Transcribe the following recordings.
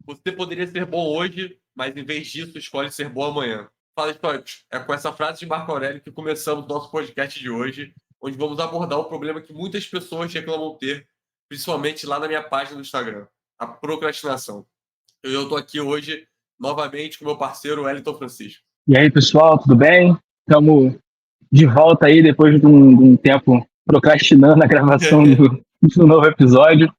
Você poderia ser bom hoje, mas em vez disso, escolhe ser bom amanhã. Fala, Históricos. É com essa frase de Marco Aurélio que começamos o nosso podcast de hoje, onde vamos abordar o problema que muitas pessoas reclamam ter, principalmente lá na minha página do Instagram, a procrastinação. Eu estou aqui hoje, novamente, com meu parceiro Wellington Francisco. E aí, pessoal, tudo bem? Estamos de volta aí depois de um tempo procrastinando a gravação do novo episódio.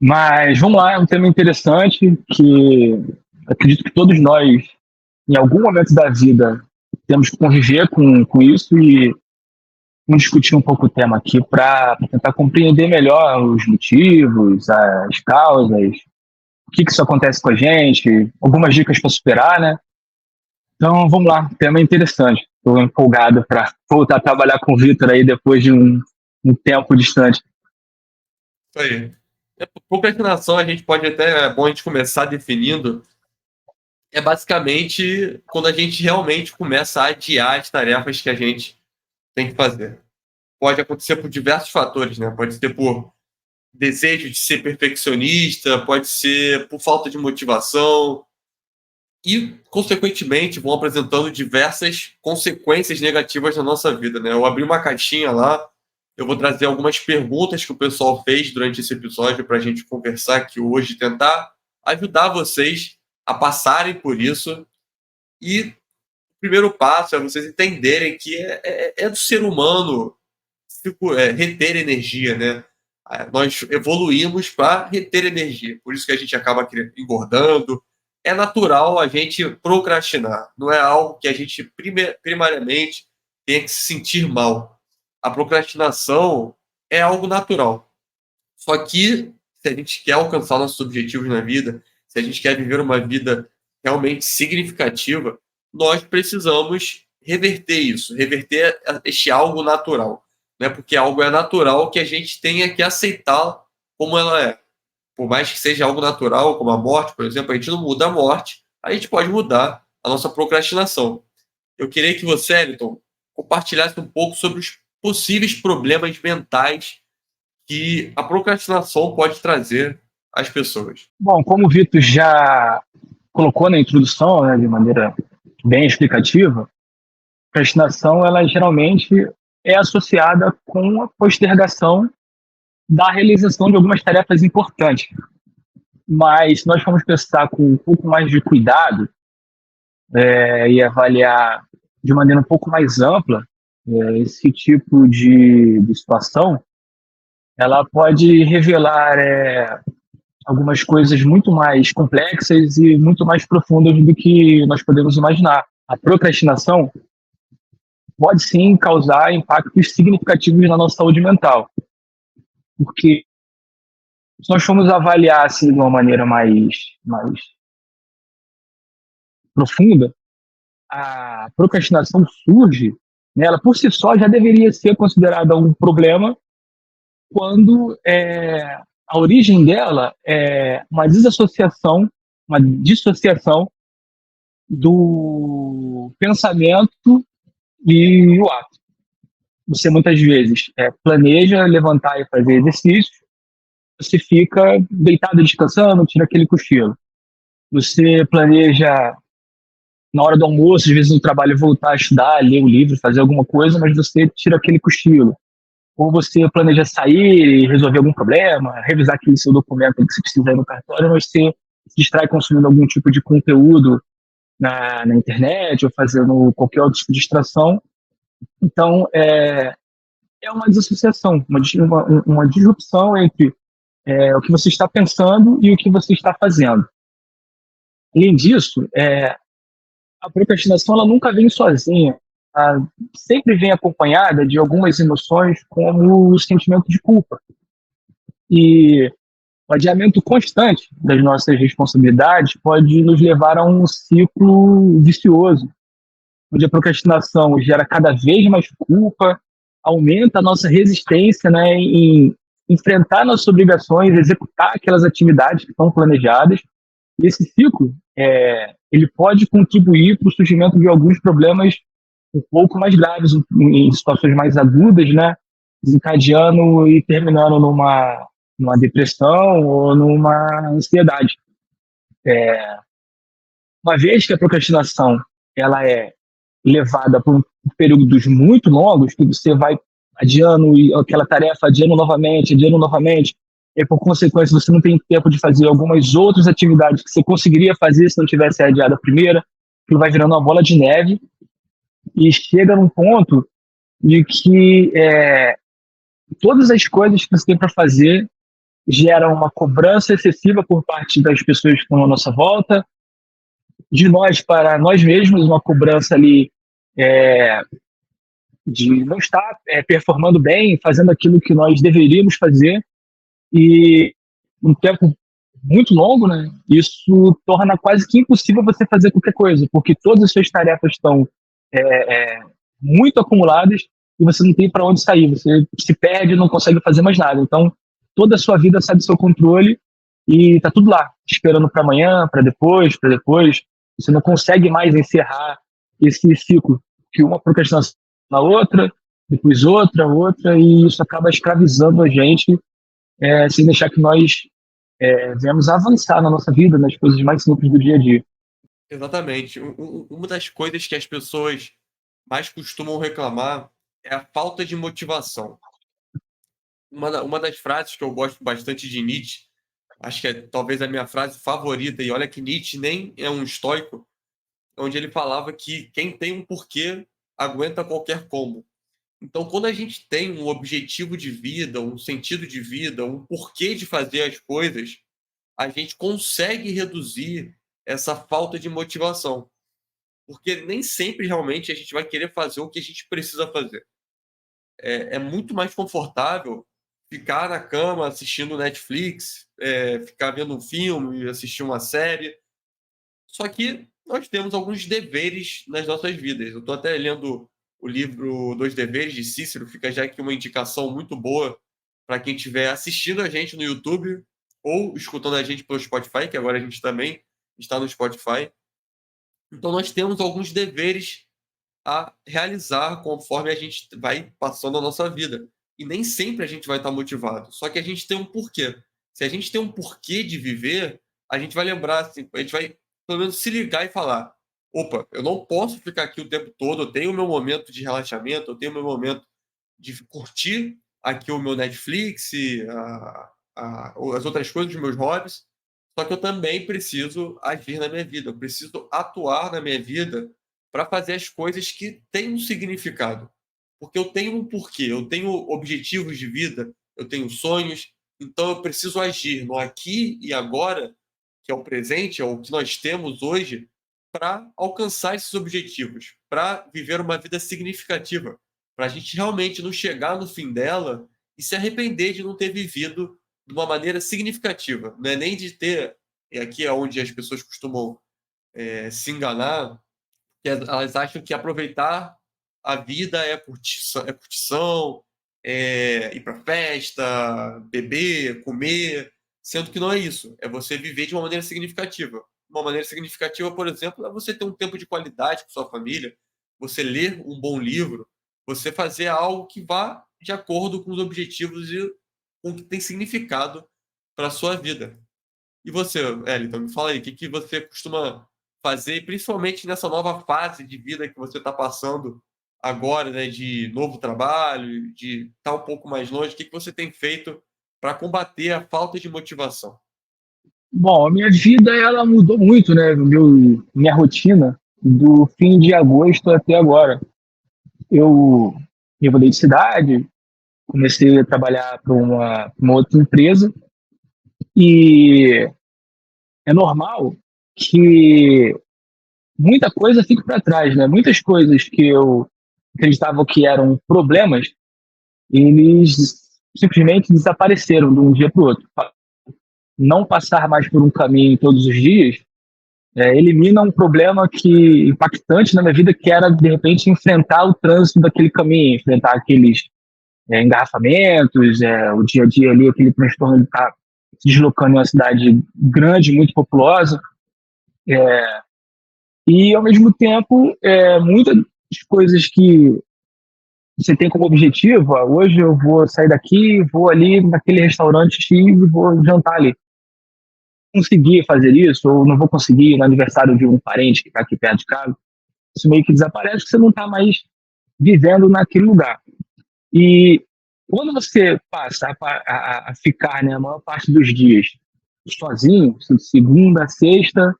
Mas vamos lá, é um tema interessante que acredito que todos nós, em algum momento da vida, temos que conviver com isso e vamos discutir um pouco o tema aqui para tentar compreender melhor os motivos, as causas, o que isso acontece com a gente, algumas dicas para superar, né? Então, vamos lá, o tema é interessante. Estou empolgado para voltar a trabalhar com o Vitor aí depois de um tempo distante. Isso aí. Procrastinação, a gente pode até, é bom a gente começar definindo, é basicamente quando a gente realmente começa a adiar as tarefas que a gente tem que fazer. Pode acontecer por diversos fatores, né? Pode ser por desejo de ser perfeccionista, pode ser por falta de motivação e, consequentemente, vão apresentando diversas consequências negativas na nossa vida, né? Eu abri uma caixinha lá, eu vou trazer algumas perguntas que o pessoal fez durante esse episódio para a gente conversar aqui hoje, tentar ajudar vocês a passarem por isso. E o primeiro passo é vocês entenderem que é do ser humano reter energia, né? Nós evoluímos para reter energia, por isso que a gente acaba engordando. É natural a gente procrastinar, não é algo que a gente primariamente tenha que se sentir mal. A procrastinação é algo natural. Só que, se a gente quer alcançar nossos objetivos na vida, se a gente quer viver uma vida realmente significativa, nós precisamos reverter isso, reverter este algo natural. Né? Porque algo é natural que a gente tenha que aceitar como ela é. Por mais que seja algo natural, como a morte, por exemplo, a gente não muda a morte, a gente pode mudar a nossa procrastinação. Eu queria que você, Elton, compartilhasse um pouco sobre os possíveis problemas mentais que a procrastinação pode trazer às pessoas. Bom, como o Vitor já colocou na introdução, né, de maneira bem explicativa, a procrastinação ela geralmente é associada com a postergação da realização de algumas tarefas importantes. Mas se nós formos pensar com um pouco mais de cuidado e avaliar de maneira um pouco mais ampla esse tipo de situação, ela pode revelar algumas coisas muito mais complexas e muito mais profundas do que nós podemos imaginar. A procrastinação pode sim causar impactos significativos na nossa saúde mental, porque se nós formos avaliar assim, de uma maneira mais profunda, a procrastinação surge, né, ela por si só já deveria ser considerada um problema quando a origem dela é uma dissociação do pensamento e o ato. Você muitas vezes planeja levantar e fazer exercício, você fica deitado descansando, tira aquele cochilo. Você planeja na hora do almoço, às vezes no trabalho, voltar a estudar, ler um livro, fazer alguma coisa, mas você tira aquele cochilo. Ou você planeja sair e resolver algum problema, revisar aquele seu documento que você precisa ir no cartório, mas você se distrai consumindo algum tipo de conteúdo na internet ou fazendo qualquer outro tipo de distração. Então, é uma desassociação, uma disrupção entre o que você está pensando e o que você está fazendo. Além disso, a procrastinação ela nunca vem sozinha. Ela sempre vem acompanhada de algumas emoções, como o sentimento de culpa. E o adiamento constante das nossas responsabilidades pode nos levar a um ciclo vicioso, onde a procrastinação gera cada vez mais culpa, aumenta a nossa resistência, né, em enfrentar nossas obrigações, executar aquelas atividades que estão planejadas. E esse ciclo, ele pode contribuir para o surgimento de alguns problemas um pouco mais graves, em situações mais agudas, né, desencadeando e terminando numa depressão ou numa ansiedade. Uma vez que a procrastinação ela é levada por períodos muito longos, que você vai adiando aquela tarefa, adiando novamente, e por consequência você não tem tempo de fazer algumas outras atividades que você conseguiria fazer se não tivesse adiado a primeira, que vai virando uma bola de neve e chega num ponto de que todas as coisas que você tem para fazer geram uma cobrança excessiva por parte das pessoas que estão à nossa volta, de nós para nós mesmos, uma cobrança ali é, de não estar performando bem, fazendo aquilo que nós deveríamos fazer, e um tempo muito longo, né? Isso torna quase que impossível você fazer qualquer coisa, porque todas as suas tarefas estão muito acumuladas e você não tem para onde sair, você se perde, não consegue fazer mais nada. Então, toda a sua vida sai do seu controle e tá tudo lá, esperando para amanhã, para depois, para depois. Você não consegue mais encerrar esse ciclo que uma procrastinação na outra, depois outra, e isso acaba escravizando a gente, sem deixar que nós venhamos a avançar na nossa vida, nas coisas mais simples do dia a dia. Exatamente. Uma das coisas que as pessoas mais costumam reclamar é a falta de motivação. Uma das frases que eu gosto bastante de Nietzsche, acho que é talvez a minha frase favorita, e olha que Nietzsche nem é um estoico, onde ele falava que quem tem um porquê aguenta qualquer como. Então, quando a gente tem um objetivo de vida, um sentido de vida, um porquê de fazer as coisas, a gente consegue reduzir essa falta de motivação. Porque nem sempre realmente a gente vai querer fazer o que a gente precisa fazer. É muito mais confortável ficar na cama assistindo Netflix, ficar vendo um filme, assistir uma série. Só que nós temos alguns deveres nas nossas vidas. Eu estou até lendo o livro Dois Deveres de Cícero, fica já aqui uma indicação muito boa para quem estiver assistindo a gente no YouTube ou escutando a gente pelo Spotify, que agora a gente também está no Spotify. Então nós temos alguns deveres a realizar conforme a gente vai passando a nossa vida. E nem sempre a gente vai estar motivado. Só que a gente tem um porquê. Se a gente tem um porquê de viver, a gente vai lembrar, assim, a gente vai pelo menos se ligar e falar: opa, eu não posso ficar aqui o tempo todo, eu tenho o meu momento de relaxamento, eu tenho o meu momento de curtir aqui o meu Netflix, as outras coisas, os meus hobbies. Só que eu também preciso agir na minha vida, eu preciso atuar na minha vida para fazer as coisas que têm um significado. Porque eu tenho um porquê, eu tenho objetivos de vida, eu tenho sonhos, então eu preciso agir no aqui e agora, que é o presente, é o que nós temos hoje, para alcançar esses objetivos, para viver uma vida significativa, para a gente realmente não chegar no fim dela e se arrepender de não ter vivido de uma maneira significativa. Não é nem de ter, aqui é onde as pessoas costumam se enganar, que elas acham que aproveitar a vida é curtição, ir para festa, beber, comer, sendo que não é isso. É você viver de uma maneira significativa. Uma maneira significativa, por exemplo, é você ter um tempo de qualidade com sua família, você ler um bom livro, você fazer algo que vá de acordo com os objetivos e com o que tem significado para a sua vida. E você, Elton, me fala aí, o que, que você costuma fazer, principalmente nessa nova fase de vida que você está passando agora, né, de novo trabalho, de estar um pouco mais longe, o que, que você tem feito para combater a falta de motivação? Bom, a minha vida ela mudou muito, né? Minha rotina do fim de agosto até agora. Eu me mudei de cidade, comecei a trabalhar para uma outra empresa e é normal que muita coisa fique para trás, né? Muitas coisas que eu acreditava que eram problemas, eles simplesmente desapareceram de um dia para o outro. Não passar mais por um caminho todos os dias elimina um problema que impactante na minha vida, que era de repente enfrentar o trânsito daquele caminho, enfrentar aqueles engarrafamentos, o dia a dia ali, aquele transtorno de estar se deslocando em uma cidade grande, muito populosa, e ao mesmo tempo muitas coisas que você tem como objetivo, hoje eu vou sair daqui, vou ali naquele restaurante X e vou jantar ali. conseguir fazer isso, ou não vou conseguir no aniversário de um parente que está aqui perto de casa, isso meio que desaparece, porque você não está mais vivendo naquele lugar. E quando você passa a ficar, né, a maior parte dos dias sozinho, de segunda a sexta,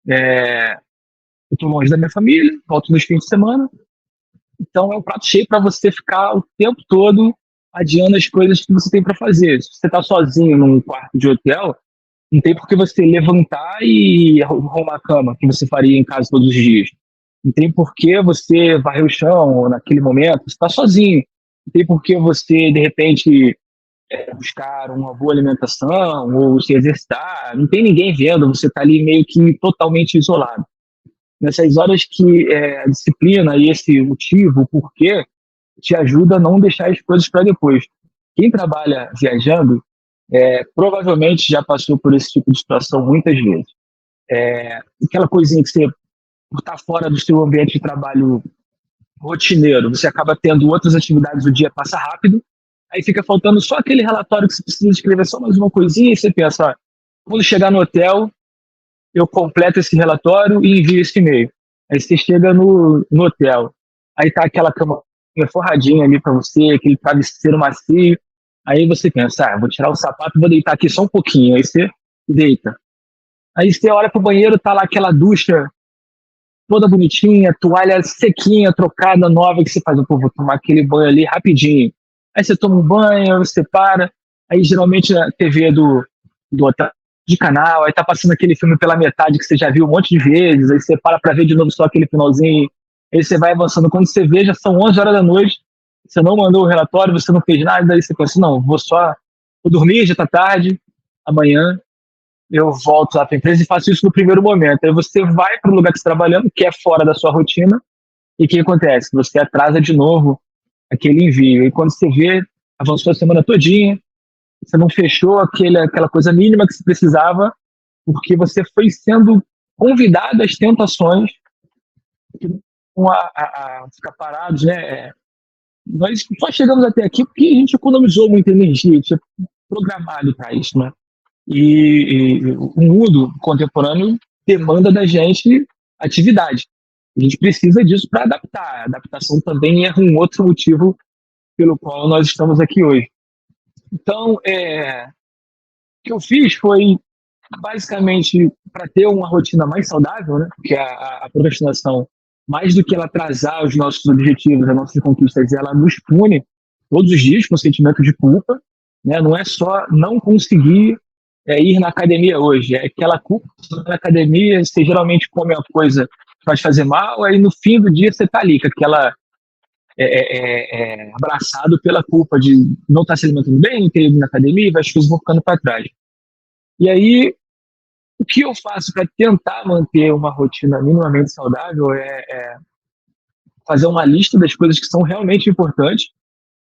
eu estou longe da minha família, volto nos fins de semana, então é um prato cheio para você ficar o tempo todo adiando as coisas que você tem para fazer. Se você está sozinho num quarto de hotel, não tem por que você levantar e arrumar a cama, que você faria em casa todos os dias. Não tem por que você varrer o chão naquele momento, você está sozinho. Não tem por que você, de repente, buscar uma boa alimentação ou se exercitar. Não tem ninguém vendo, você está ali meio que totalmente isolado. Nessas horas que a disciplina e esse motivo, o porquê, te ajuda a não deixar as coisas para depois. Quem trabalha viajando provavelmente já passou por esse tipo de situação muitas vezes. Aquela coisinha que você, por estar fora do seu ambiente de trabalho rotineiro, você acaba tendo outras atividades, o dia passa rápido, aí fica faltando só aquele relatório que você precisa escrever só mais uma coisinha, e você pensa, quando chegar no hotel, eu completo esse relatório e envio esse e-mail. Aí você chega no hotel, aí tá aquela cama forradinha ali para você, aquele travesseiro macio, aí você pensa, vou tirar o sapato, vou deitar aqui só um pouquinho, aí você deita. Aí você olha pro banheiro, tá lá aquela ducha toda bonitinha, toalha sequinha, trocada, nova, que você faz, pô, vou tomar aquele banho ali rapidinho. Aí você toma um banho, você para, aí geralmente a TV do hotel de canal, aí tá passando aquele filme pela metade que você já viu um monte de vezes, aí você para pra ver de novo só aquele finalzinho, aí você vai avançando. Quando você vê, já são 11 horas da noite, você não mandou o relatório, você não fez nada, aí você pensa, não, vou dormir, já tá tarde, amanhã eu volto lá para a empresa e faço isso no primeiro momento. Aí você vai para o lugar que você está trabalhando, que é fora da sua rotina, e o que acontece? Você atrasa de novo aquele envio. E quando você vê, avançou a semana todinha, você não fechou aquela coisa mínima que você precisava, porque você foi sendo convidado às tentações a ficar parados, né? Nós só chegamos até aqui porque a gente economizou muita energia, a gente é programado para isso, né? E o mundo contemporâneo demanda da gente atividade. A gente precisa disso para adaptar. A adaptação também é um outro motivo pelo qual nós estamos aqui hoje. Então, o que eu fiz foi basicamente para ter uma rotina mais saudável, né? Porque a procrastinação, mais do que ela atrasar os nossos objetivos, as nossas conquistas, ela nos pune todos os dias com sentimento de culpa, né? Não é só não conseguir ir na academia hoje, é aquela culpa na academia, você geralmente come uma coisa que vai te fazer mal, aí no fim do dia você tá ali com aquela abraçado pela culpa de não estar se alimentando bem, ter ido na academia, as coisas vão ficando para trás. E aí, o que eu faço para tentar manter uma rotina minimamente saudável é fazer uma lista das coisas que são realmente importantes,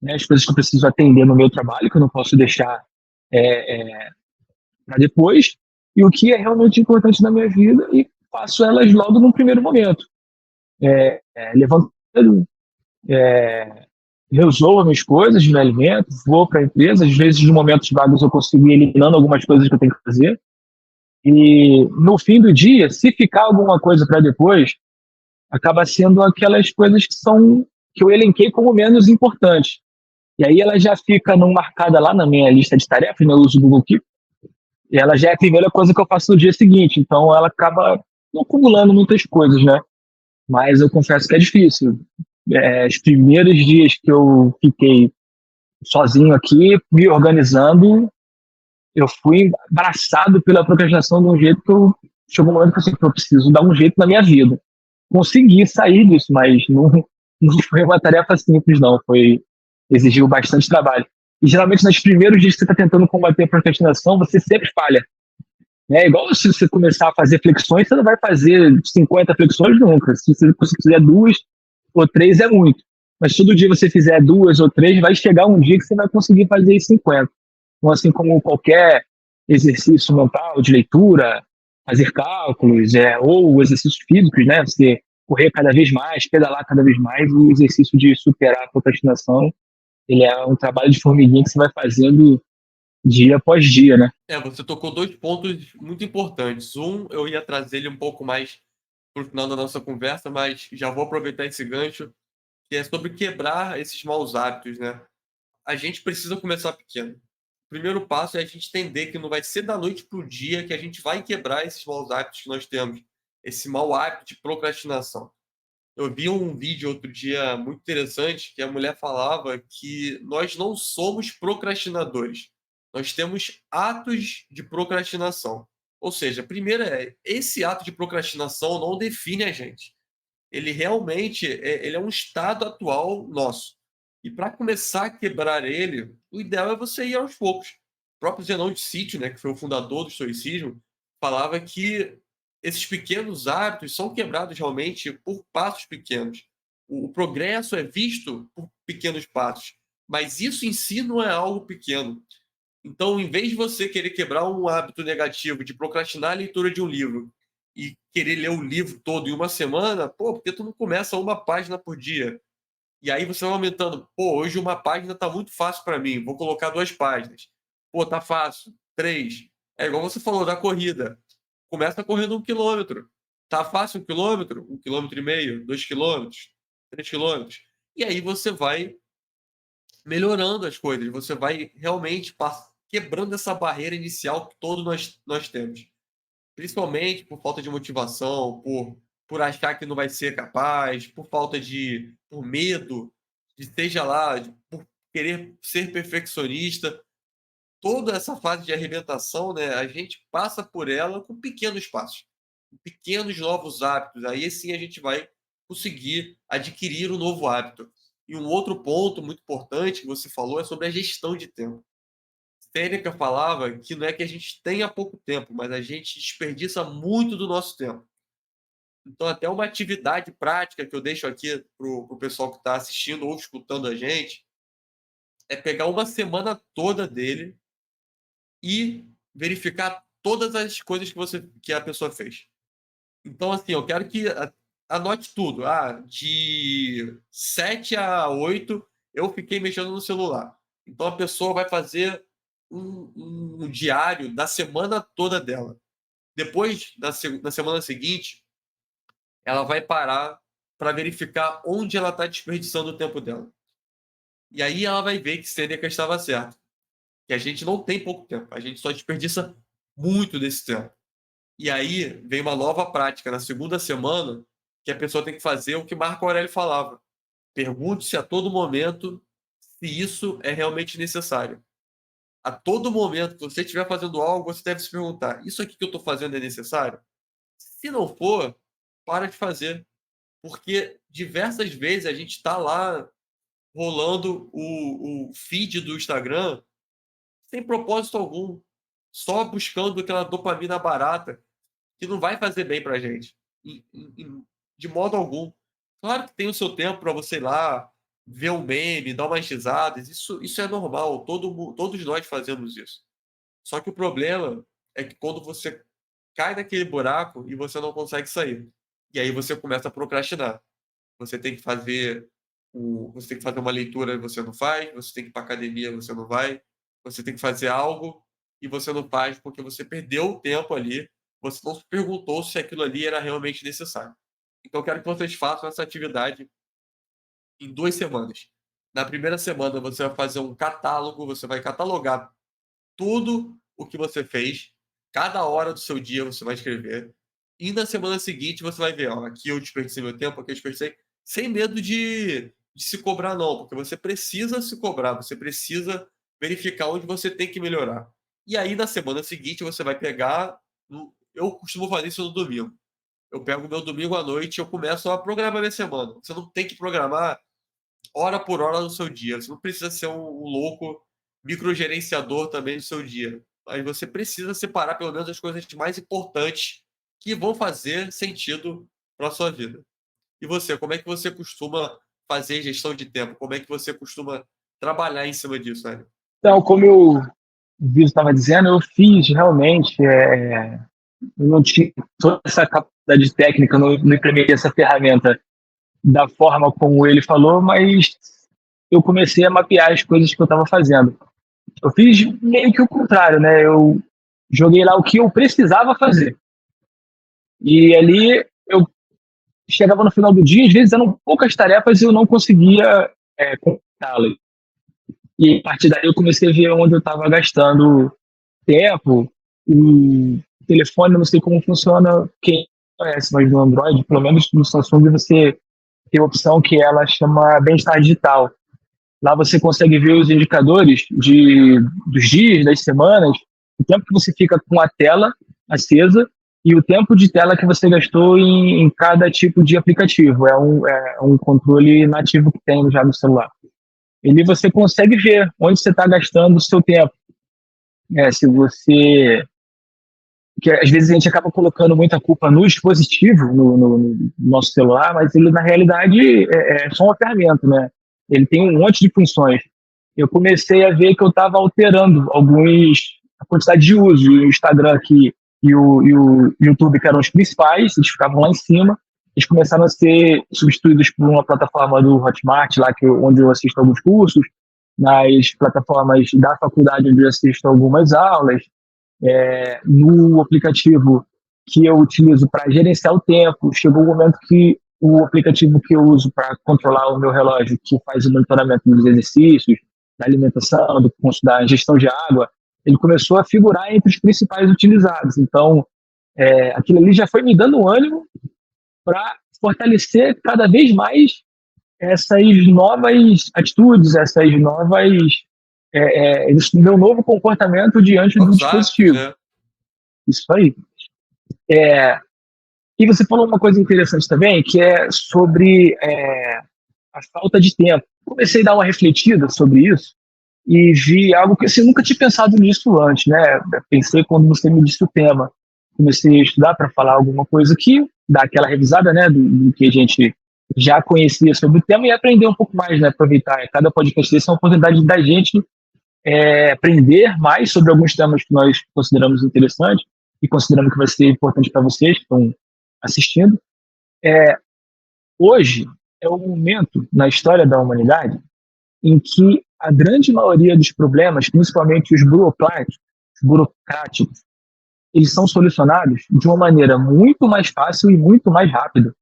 né, as coisas que eu preciso atender no meu trabalho, que eu não posso deixar para depois, e o que é realmente importante na minha vida, e faço elas logo no primeiro momento. Levanto cedo, resolvo minhas coisas, me alimento, vou para a empresa, às vezes, nos momentos vagos, eu consigo ir eliminando algumas coisas que eu tenho que fazer, e no fim do dia, se ficar alguma coisa para depois, acaba sendo aquelas coisas que eu elenquei como menos importantes. E aí ela já fica não marcada lá na minha lista de tarefas, né, eu uso o Google Keep, e ela já é a primeira coisa que eu faço no dia seguinte, então ela acaba não acumulando muitas coisas, né? Mas eu confesso que é difícil. Os primeiros dias que eu fiquei sozinho aqui, me organizando, eu fui abraçado pela procrastinação de um jeito que chegou um momento que eu preciso dar um jeito na minha vida. Consegui sair disso, mas não foi uma tarefa simples, não. Exigiu bastante trabalho. E geralmente, nos primeiros dias que você está tentando combater a procrastinação, você sempre falha. É igual se você começar a fazer flexões, você não vai fazer 50 flexões nunca. Se você fizer 2 ou 3 é muito. Mas se todo dia você fizer 2 ou 3, vai chegar um dia que você vai conseguir fazer 50. Então, assim como qualquer exercício mental, de leitura, fazer cálculos, ou exercícios físicos, né? Você correr cada vez mais, pedalar cada vez mais, o exercício de superar a procrastinação, ele é um trabalho de formiguinha que você vai fazendo dia após dia, né? Você tocou dois pontos muito importantes. Um, eu ia trazer ele um pouco mais para o final da nossa conversa, mas já vou aproveitar esse gancho, que é sobre quebrar esses maus hábitos, né? A gente precisa começar pequeno. O primeiro passo é a gente entender que não vai ser da noite para o dia que a gente vai quebrar esses maus hábitos que nós temos, esse mau hábito de procrastinação. Eu vi um vídeo outro dia muito interessante que a mulher falava que nós não somos procrastinadores. Nós temos atos de procrastinação. Ou seja, primeiro esse ato de procrastinação não define a gente. Ele realmente ele é um estado atual nosso. E para começar a quebrar ele, o ideal é você ir aos poucos. O próprio Zenão de Sítio, né, que foi o fundador do estoicismo, falava que esses pequenos hábitos são quebrados realmente por passos pequenos. O progresso é visto por pequenos passos, mas isso em si não é algo pequeno. Então, em vez de você querer quebrar um hábito negativo de procrastinar a leitura de um livro e querer ler o livro todo em uma semana, pô, por que tu não começa uma página por dia? E aí você vai aumentando. Pô, hoje uma página tá muito fácil para mim, vou colocar 2 páginas. Pô, tá fácil. 3. É igual você falou da corrida. Começa correndo 1 quilômetro. Tá fácil 1 quilômetro? 1,5 quilômetros, 2 quilômetros, 3 quilômetros. E aí você vai melhorando as coisas, você vai realmente quebrando essa barreira inicial que todos nós temos. Principalmente por falta de motivação, por achar que não vai ser capaz, por medo de, seja lá, por querer ser perfeccionista. Toda essa fase de arrebentação, né, a gente passa por ela com pequenos passos, com pequenos novos hábitos. Aí sim a gente vai conseguir adquirir um novo hábito. E um outro ponto muito importante que você falou é sobre a gestão de tempo. Sêneca falava que não é que a gente tenha pouco tempo, mas a gente desperdiça muito do nosso tempo. Então, até uma atividade prática que eu deixo aqui para o pessoal que está assistindo ou escutando a gente é pegar uma semana toda dele e verificar todas as coisas que a pessoa fez. Então, assim, eu quero que anote tudo. De 7 a 8 eu fiquei mexendo no celular. Então, a pessoa vai fazer um diário da semana toda dela. Depois, na semana seguinte, ela vai parar para verificar onde ela está desperdiçando o tempo dela. E aí ela vai ver que Sêneca estava certo. Que a gente não tem pouco tempo, a gente só desperdiça muito desse tempo. E aí vem uma nova prática na segunda semana que a pessoa tem que fazer o que Marco Aurélio falava. Pergunte-se a todo momento se isso é realmente necessário. A todo momento que você estiver fazendo algo, você deve se perguntar: isso aqui que eu estou fazendo é necessário? Se não for, para de fazer. Porque diversas vezes a gente está lá rolando o feed do Instagram sem propósito algum, só buscando aquela dopamina barata que não vai fazer bem para a gente, de modo algum. Claro que tem o seu tempo para você ir lá, ver um meme, dar umas risadas, isso é normal, todos nós fazemos isso. Só que o problema é que quando você cai naquele buraco e você não consegue sair, e aí você começa a procrastinar. Você tem que fazer você tem que fazer uma leitura e você não faz, você tem que ir para academia e você não vai, você tem que fazer algo e você não faz porque você perdeu o tempo ali, você não se perguntou se aquilo ali era realmente necessário. Então eu quero que vocês façam essa atividade em 2 semanas. Na primeira semana você vai fazer um catálogo, você vai catalogar tudo o que você fez, cada hora do seu dia você vai escrever. E na semana seguinte você vai ver, ó, aqui eu desperdicei meu tempo, aqui eu desperdicei, sem medo de se cobrar não, porque você precisa se cobrar, você precisa verificar onde você tem que melhorar. E aí na semana seguinte você vai pegar, eu costumo fazer isso no domingo. Eu pego o meu domingo à noite e eu começo a programar minha semana. Você não tem que programar hora por hora no seu dia. Você não precisa ser um louco microgerenciador também do seu dia. Mas você precisa separar pelo menos as coisas mais importantes que vão fazer sentido para a sua vida. E você, como é que você costuma fazer gestão de tempo? Como é que você costuma trabalhar em cima disso, né? Então, como o Vitor estava dizendo, eu fiz realmente, eu não tinha toda essa capacidade técnica, não implementei essa ferramenta da forma como ele falou, mas eu comecei a mapear as coisas que eu estava fazendo. Eu fiz meio que o contrário, né? Eu joguei lá o que eu precisava fazer. E ali eu chegava no final do dia, às vezes eram poucas tarefas e eu não conseguia completá-las. E a partir daí eu comecei a ver onde eu estava gastando tempo. O telefone, eu não sei como funciona, quem conhece, mas no Android, pelo menos no Samsung, você tem a opção que ela chama bem-estar digital. Lá você consegue ver os indicadores dos dias, das semanas, o tempo que você fica com a tela acesa e o tempo de tela que você gastou em cada tipo de aplicativo. É um controle nativo que tem já no celular. Ele você consegue ver onde você está gastando o seu tempo. Se você que às vezes a gente acaba colocando muita culpa no dispositivo, no nosso celular, mas ele na realidade é só uma ferramenta, né? Ele tem um monte de funções. Eu comecei a ver que eu estava alterando a quantidade de uso, o Instagram aqui e o YouTube, que eram os principais, eles ficavam lá em cima, eles começaram a ser substituídos por uma plataforma do Hotmart, lá onde eu assisto alguns cursos, nas plataformas da faculdade onde eu assisto algumas aulas, no aplicativo que eu utilizo para gerenciar o tempo. Chegou o momento que o aplicativo que eu uso para controlar o meu relógio, que faz o monitoramento dos exercícios, da alimentação, da gestão de água, ele começou a figurar entre os principais utilizados. Então, aquilo ali já foi me dando ânimo para fortalecer cada vez mais essas novas atitudes, esse meu novo comportamento diante do dispositivo. Isso aí. E você falou uma coisa interessante também, que é sobre a falta de tempo. Comecei a dar uma refletida sobre isso e vi algo que eu nunca tinha pensado nisso antes, né? Pensei quando você me disse o tema. Comecei a estudar para falar alguma coisa aqui, dar aquela revisada, né, do que a gente já conhecia sobre o tema e aprender um pouco mais, né? Aproveitar cada podcast desse é uma oportunidade da gente aprender mais sobre alguns temas que nós consideramos interessantes e consideramos que vai ser importante para vocês que estão assistindo. Hoje é o momento na história da humanidade em que a grande maioria dos problemas, principalmente os burocráticos, eles são solucionados de uma maneira muito mais fácil e muito mais rápida.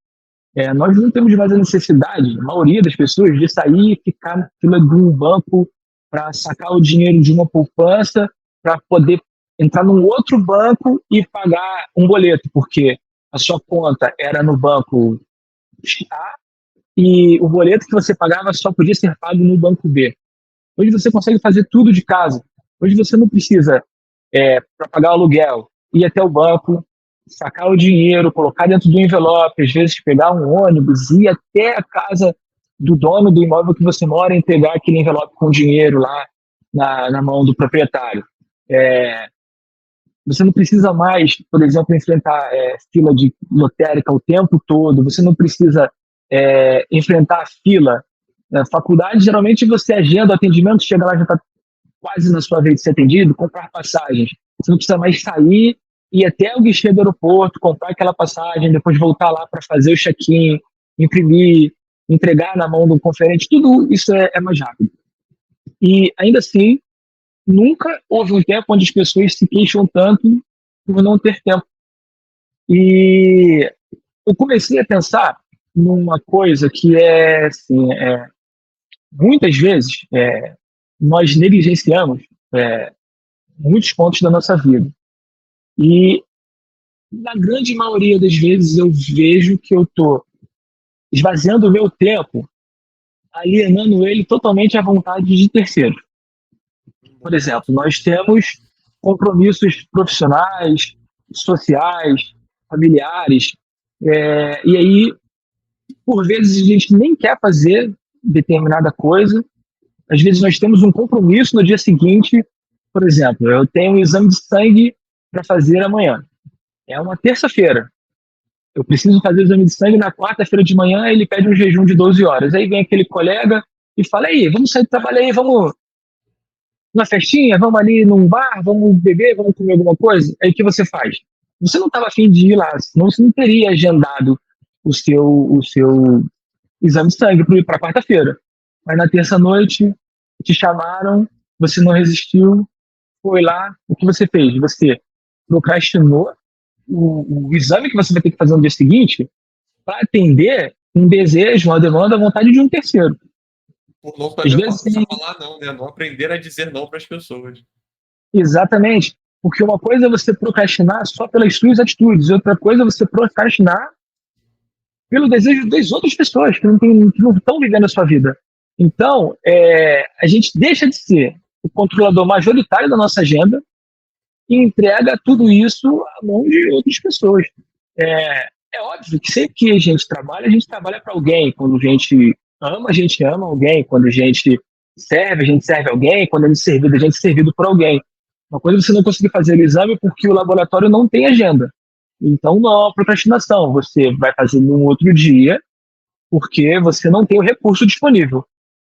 Nós não temos mais a necessidade, a maioria das pessoas, de sair e ficar na fila de um banco para sacar o dinheiro de uma poupança para poder entrar num outro banco e pagar um boleto, porque a sua conta era no banco A e o boleto que você pagava só podia ser pago no banco B. Hoje você consegue fazer tudo de casa. Hoje você não precisa, para pagar o aluguel, ir até o banco, sacar o dinheiro, colocar dentro do envelope, às vezes pegar um ônibus, ir até a casa do dono do imóvel que você mora e entregar aquele envelope com dinheiro lá na mão do proprietário. Você não precisa mais, por exemplo, enfrentar fila de lotérica o tempo todo, você não precisa enfrentar fila. Na faculdade, geralmente você agenda o atendimento, chega lá, já está quase na sua vez de ser atendido, comprar passagens. Você não precisa mais sair, ir até o guichê do aeroporto, comprar aquela passagem, depois voltar lá para fazer o check-in, imprimir, entregar na mão do conferente, tudo isso é mais rápido. E ainda assim, nunca houve um tempo onde as pessoas se queixam tanto por não ter tempo. E eu comecei a pensar numa coisa que assim, muitas vezes nós negligenciamos muitos pontos da nossa vida. E na grande maioria das vezes eu vejo que eu estou esvaziando o meu tempo, alienando ele totalmente à vontade de terceiros. Por exemplo, nós temos compromissos profissionais, sociais, familiares, e aí, por vezes, a gente nem quer fazer determinada coisa. Às vezes, nós temos um compromisso no dia seguinte. Por exemplo, eu tenho um exame de sangue para fazer amanhã. É uma terça-feira. Eu preciso fazer o exame de sangue na quarta-feira de manhã, ele pede um jejum de 12 horas. Aí vem aquele colega e fala, aí, vamos sair do trabalho aí, vamos numa festinha, vamos ali num bar, vamos beber, vamos comer alguma coisa. Aí o que você faz? Você não estava afim de ir lá, senão você não teria agendado o seu exame de sangue para quarta-feira. Mas na terça-noite te chamaram você não resistiu, foi lá, o que você fez? Você procrastinou o exame que você vai ter que fazer no dia seguinte para atender um desejo, uma demanda, a vontade de um terceiro. Por não Às saber vezes, falar não, né? Não aprender a dizer não para as pessoas. exatamente, porque uma coisa é você procrastinar só pelas suas atitudes, outra coisa é você procrastinar pelo desejo das outras pessoas que não estão vivendo a sua vida. Então, a gente deixa de ser o controlador majoritário da nossa agenda e entrega tudo isso à mão de outras pessoas. É óbvio que sempre que a gente trabalha para alguém. Quando a gente ama alguém. Quando a gente serve alguém. Quando a gente é servido por alguém. Uma coisa é você não conseguir fazer o exame porque o laboratório não tem agenda. Então, não é uma procrastinação. Você vai fazer num outro dia porque você não tem o recurso disponível.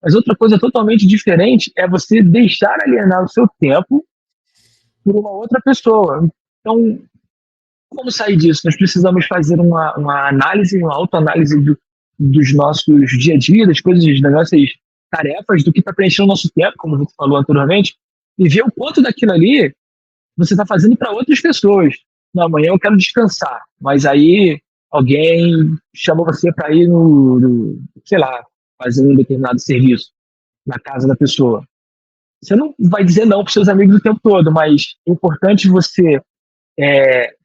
Mas outra coisa totalmente diferente é você deixar alienar o seu tempo por uma outra pessoa. Então, como sair disso? Nós precisamos fazer uma análise, uma autoanálise dos nossos dia a dia, das coisas, das nossas tarefas, do que está preenchendo o nosso tempo, como você falou anteriormente, e ver o quanto daquilo ali você está fazendo para outras pessoas. Não, amanhã eu quero descansar, mas aí alguém chamou você para ir sei lá, fazer um determinado serviço na casa da pessoa. Você não vai dizer não para seus amigos o tempo todo, mas é importante você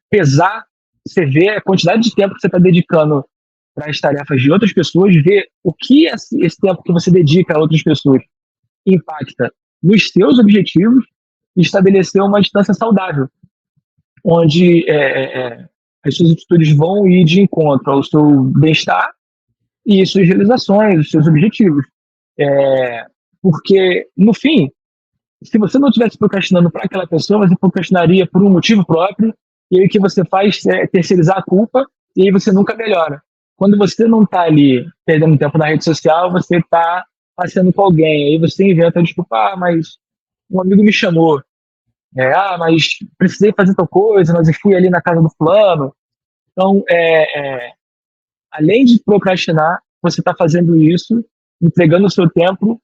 pesar, você ver a quantidade de tempo que você está dedicando para as tarefas de outras pessoas, ver o que esse tempo que você dedica a outras pessoas impacta nos seus objetivos e estabelecer uma distância saudável, onde as suas atitudes vão ir de encontro ao seu bem-estar e suas realizações, os seus objetivos. Porque, no fim, se você não estivesse procrastinando para aquela pessoa, você procrastinaria por um motivo próprio, e aí o que você faz é terceirizar a culpa, e aí você nunca melhora. Quando você não está ali perdendo tempo na rede social, você está passeando com alguém, aí você inventa a desculpa, mas um amigo me chamou, mas precisei fazer tal coisa, mas eu fui ali na casa do fulano. Então, além de procrastinar, você está fazendo isso, entregando o seu tempo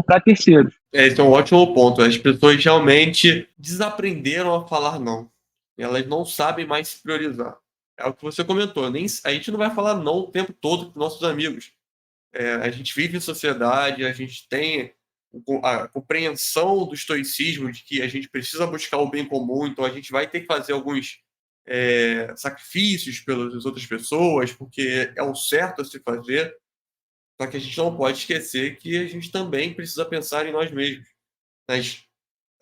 para terceiros. Esse é um ótimo ponto. As pessoas realmente desaprenderam a falar não. Elas não sabem mais se priorizar. É o que você comentou. A gente não vai falar não o tempo todo com nossos amigos. A gente vive em sociedade, a gente tem a compreensão do estoicismo de que a gente precisa buscar o bem comum, então a gente vai ter que fazer alguns sacrifícios pelas outras pessoas, porque é o certo a se fazer. Só que a gente não pode esquecer que a gente também precisa pensar em nós mesmos, nas,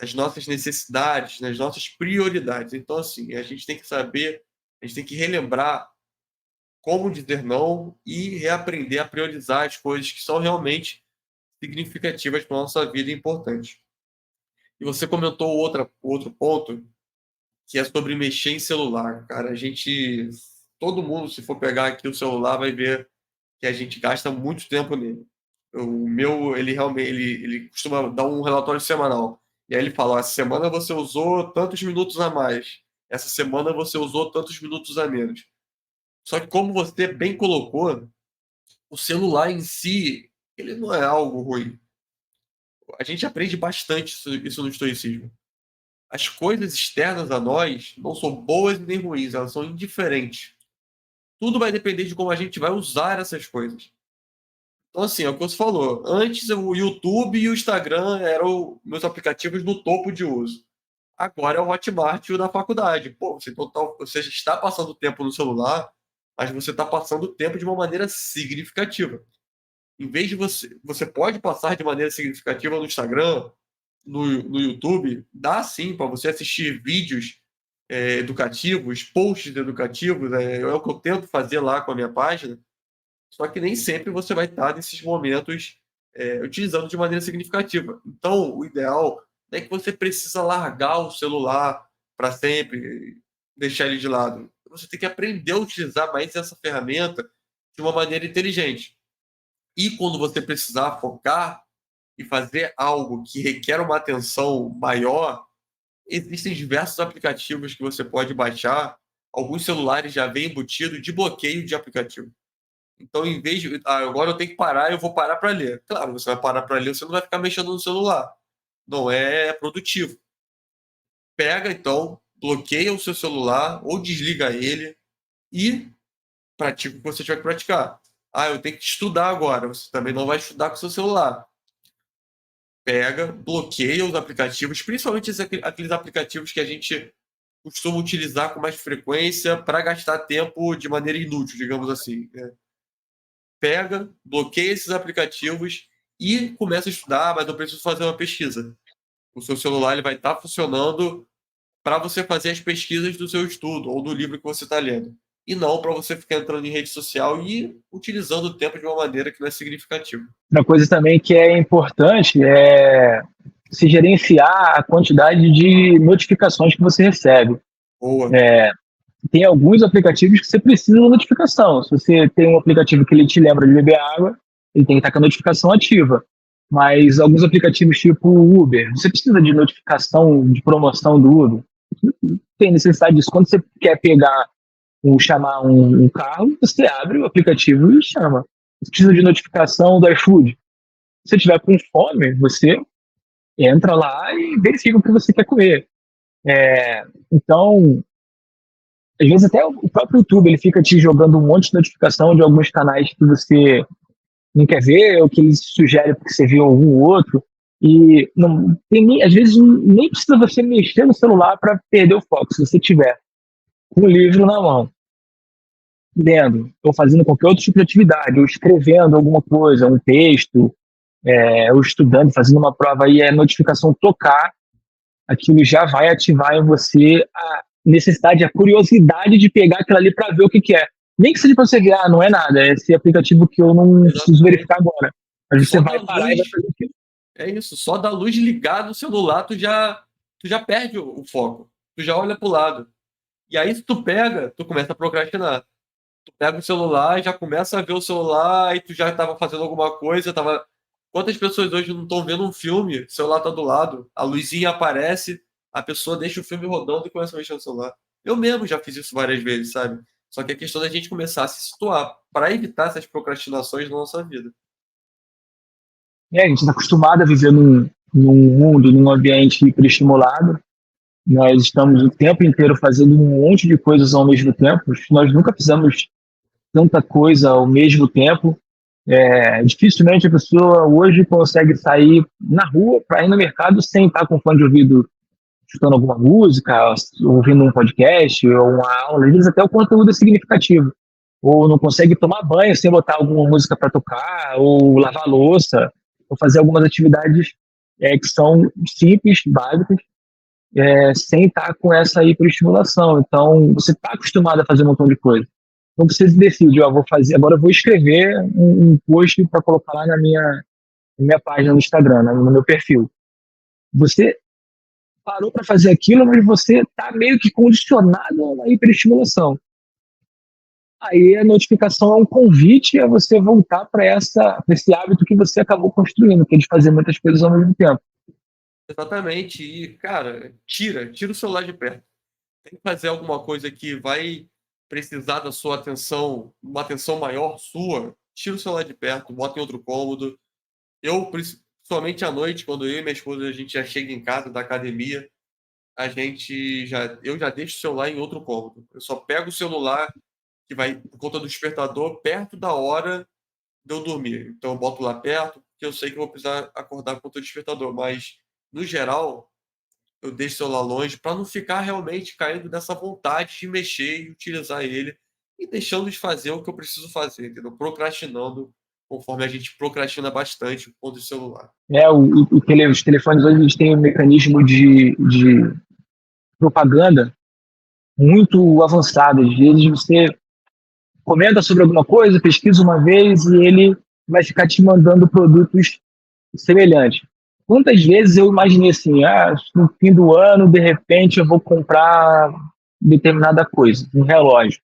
nas nossas necessidades, nas nossas prioridades. Então, assim, a gente tem que saber, a gente tem que relembrar como dizer não e reaprender a priorizar as coisas que são realmente significativas para a nossa vida e importantes. E você comentou outro ponto, que é sobre mexer em celular. Cara, todo mundo, se for pegar aqui o celular, vai ver que a gente gasta muito tempo nele. O meu, ele realmente, ele costuma dar um relatório semanal. E aí ele fala, ó, essa semana você usou tantos minutos a mais. Essa semana você usou tantos minutos a menos. Só que como você bem colocou, o celular em si, ele não é algo ruim. A gente aprende bastante isso no estoicismo. As coisas externas a nós não são boas nem ruins, elas são indiferentes. Tudo vai depender de como a gente vai usar essas coisas. Então, assim, é o que você falou. Antes, o YouTube e o Instagram eram meus aplicativos no topo de uso. Agora é o Hotmart e o da faculdade. Pô, você está passando tempo no celular, mas você está passando tempo de uma maneira significativa. Em vez de você pode passar de maneira significativa no Instagram, no YouTube, dá sim para você assistir vídeos educativos, posts educativos, é o que eu tento fazer lá com a minha página, só que nem sempre você vai estar nesses momentos utilizando de maneira significativa. Então, o ideal não é que você precisa largar o celular para sempre, deixar ele de lado. Você tem que aprender a utilizar mais essa ferramenta de uma maneira inteligente. E quando você precisar focar e fazer algo que requer uma atenção maior, existem diversos aplicativos que você pode baixar. Alguns celulares já vêm embutido de bloqueio de aplicativo. Então, em vez de agora eu tenho que parar, eu vou parar para ler. Claro, você vai parar para ler, você não vai ficar mexendo no celular. não é produtivo. Pega, então, bloqueia o seu celular ou desliga ele e pratica o que você tiver que praticar. Ah, eu tenho que estudar agora. Você também não vai estudar com o seu celular. Pega, bloqueia os aplicativos, principalmente aqueles aplicativos que a gente costuma utilizar com mais frequência para gastar tempo de maneira inútil, digamos assim, né? Pega, bloqueia esses aplicativos e começa a estudar, mas eu preciso fazer uma pesquisa. O seu celular ele vai estar funcionando para você fazer as pesquisas do seu estudo ou do livro que você está lendo. E não para você ficar entrando em rede social e utilizando o tempo de uma maneira que não é significativa. Uma coisa também que é importante é se gerenciar a quantidade de notificações que você recebe. Boa. Tem alguns aplicativos que você precisa da notificação. Se você tem um aplicativo que ele te lembra de beber água, ele tem que estar com a notificação ativa. Mas alguns aplicativos tipo Uber, você precisa de notificação de promoção do Uber. Não tem necessidade disso. Quando você quer chamar um carro, você abre o aplicativo e chama. Você precisa de notificação do iFood. Se você estiver com fome, você entra lá e verifica o que você quer comer. Então, às vezes até o próprio YouTube ele fica te jogando um monte de notificação de alguns canais que você não quer ver, ou que ele sugere porque você viu algum outro. E não, às vezes nem precisa você mexer no celular para perder o foco. Se você tiver com o livro na mão, lendo, ou fazendo qualquer outro tipo de atividade, ou escrevendo alguma coisa, um texto, ou estudando, fazendo uma prova, aí a notificação tocar, aquilo já vai ativar em você a necessidade, a curiosidade de pegar aquilo ali para ver o que é. Nem que seja para você ver, não é nada, é esse aplicativo que eu não preciso verificar agora. Mas você vai parar e vai fazer aquilo. É isso, só da luz ligada no celular, tu já perde o foco. Tu já olha pro lado. E aí, se tu pega, tu começa a procrastinar. Tu pega o celular e já começa a ver o celular e tu já estava fazendo alguma coisa, tava... Quantas pessoas hoje não estão vendo um filme, o celular tá do lado, a luzinha aparece, a pessoa deixa o filme rodando e começa a mexer no celular. Eu mesmo já fiz isso várias vezes, sabe? Só que é questão da gente começar a se situar para evitar essas procrastinações na nossa vida. A gente está acostumado a viver num mundo, num ambiente hiperestimulado. Nós estamos o tempo inteiro fazendo um monte de coisas ao mesmo tempo. Nós nunca fizemos tanta coisa ao mesmo tempo. Dificilmente a pessoa hoje consegue sair na rua para ir no mercado sem estar com fone de ouvido, escutando alguma música, ouvindo um podcast ou uma aula. Às vezes até o conteúdo é significativo. Ou não consegue tomar banho sem botar alguma música para tocar, ou lavar louça, ou fazer algumas atividades que são simples, básicas, sem estar com essa hiperestimulação. Então, você está acostumado a fazer um montão de coisa. Então, você decide, agora eu vou escrever um post para colocar lá na minha página no Instagram, no meu perfil. Você parou para fazer aquilo, mas você está meio que condicionado à hiperestimulação. Aí a notificação é um convite a você voltar para esse hábito que você acabou construindo, que é de fazer muitas coisas ao mesmo tempo. Exatamente. E, cara, tira o celular de perto. Tem que fazer alguma coisa que vai precisar da sua atenção, uma atenção maior sua. Tira o celular de perto, bota em outro cômodo. Eu, principalmente à noite, quando eu e minha esposa a gente já chega em casa da academia, eu já deixo o celular em outro cômodo. Eu só pego o celular que vai por conta do despertador perto da hora de eu dormir. Então eu boto lá perto, porque eu sei que eu vou precisar acordar com o despertador. Mas, no geral, eu deixo o celular longe para não ficar realmente caindo nessa vontade de mexer e utilizar ele e deixando de fazer o que eu preciso fazer, entendeu? Procrastinando, conforme a gente procrastina bastante com o celular. Os telefones hoje eles têm um mecanismo de propaganda muito avançado. Às vezes você comenta sobre alguma coisa, pesquisa uma vez e ele vai ficar te mandando produtos semelhantes. Quantas vezes eu imaginei assim, no fim do ano, de repente eu vou comprar determinada coisa, um relógio.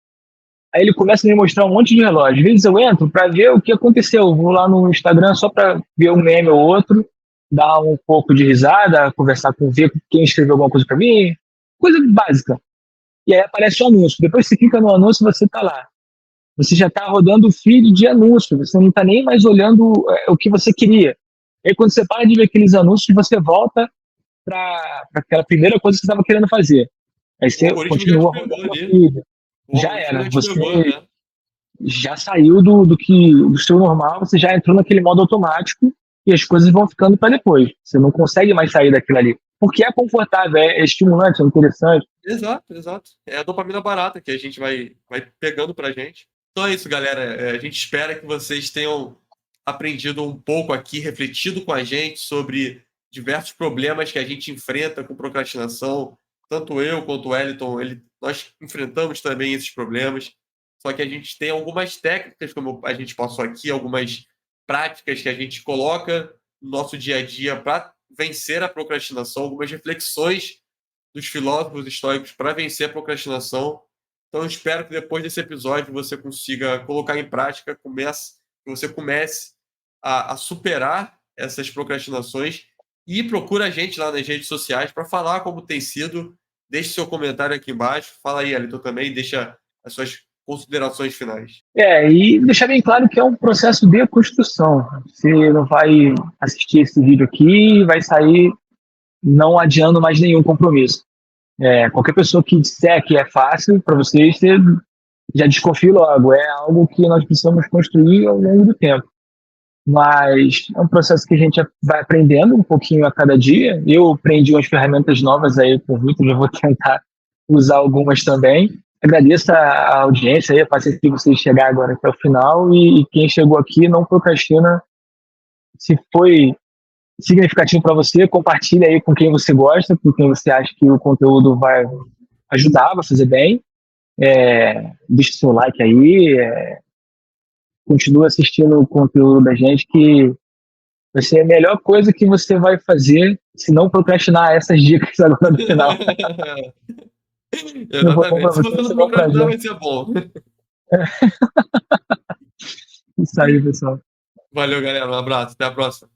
Aí ele começa a me mostrar um monte de relógios. Às vezes eu entro para ver o que aconteceu. Eu vou lá no Instagram só para ver um meme ou outro, dar um pouco de risada, ver quem escreveu alguma coisa para mim, coisa básica. E aí aparece o anúncio. Depois você clica no anúncio, você está lá. Você já está rodando o feed de anúncio. Você não está nem mais olhando o que você queria. E aí, quando você para de ver aqueles anúncios, você volta para aquela primeira coisa que você estava querendo fazer. Aí O você algoritmo já te continua pegou rodando ali. aqui, O já algoritmo era. já te pegou, Você né? já saiu do seu normal, você já entrou naquele modo automático e as coisas vão ficando para depois. Você não consegue mais sair daquilo ali. Porque é confortável, é estimulante, é interessante. Exato, exato. É a dopamina barata que a gente vai pegando pra gente. Então é isso, galera. A gente espera que vocês tenham aprendido um pouco aqui, refletido com a gente sobre diversos problemas que a gente enfrenta com procrastinação. Tanto eu quanto o Wellington, nós enfrentamos também esses problemas. Só que a gente tem algumas técnicas, como a gente passou aqui, algumas práticas que a gente coloca no nosso dia a dia para vencer a procrastinação, algumas reflexões dos filósofos estoicos para vencer a procrastinação. Então, eu espero que depois desse episódio você consiga colocar em prática, que você comece a superar essas procrastinações e procura a gente lá nas redes sociais para falar como tem sido. Deixe seu comentário aqui embaixo. Fala aí, Elton, também. Deixa as suas considerações finais. E deixar bem claro que é um processo de construção. Você não vai assistir esse vídeo aqui e vai sair não adiando mais nenhum compromisso. Qualquer pessoa que disser que é fácil para vocês, você já desconfie logo. É algo que nós precisamos construir ao longo do tempo. Mas é um processo que a gente vai aprendendo um pouquinho a cada dia. Eu aprendi umas ferramentas novas aí com o Vitor, eu vou tentar usar algumas também. Agradeço a audiência aí, a paciência de vocês chegar agora até o final e quem chegou aqui não procrastina. Se foi significativo para você, compartilha aí com quem você gosta, com quem você acha que o conteúdo vai ajudar, vai fazer bem. Deixa o seu like aí, continua assistindo o conteúdo da gente que vai ser a melhor coisa que você vai fazer se não procrastinar essas dicas agora no final. Não foi bom para Exatamente. Se você, você vai não ser bom pra procrastinar, gente. vai ser bom. Isso aí, pessoal. Valeu, galera. Um abraço. Até a próxima.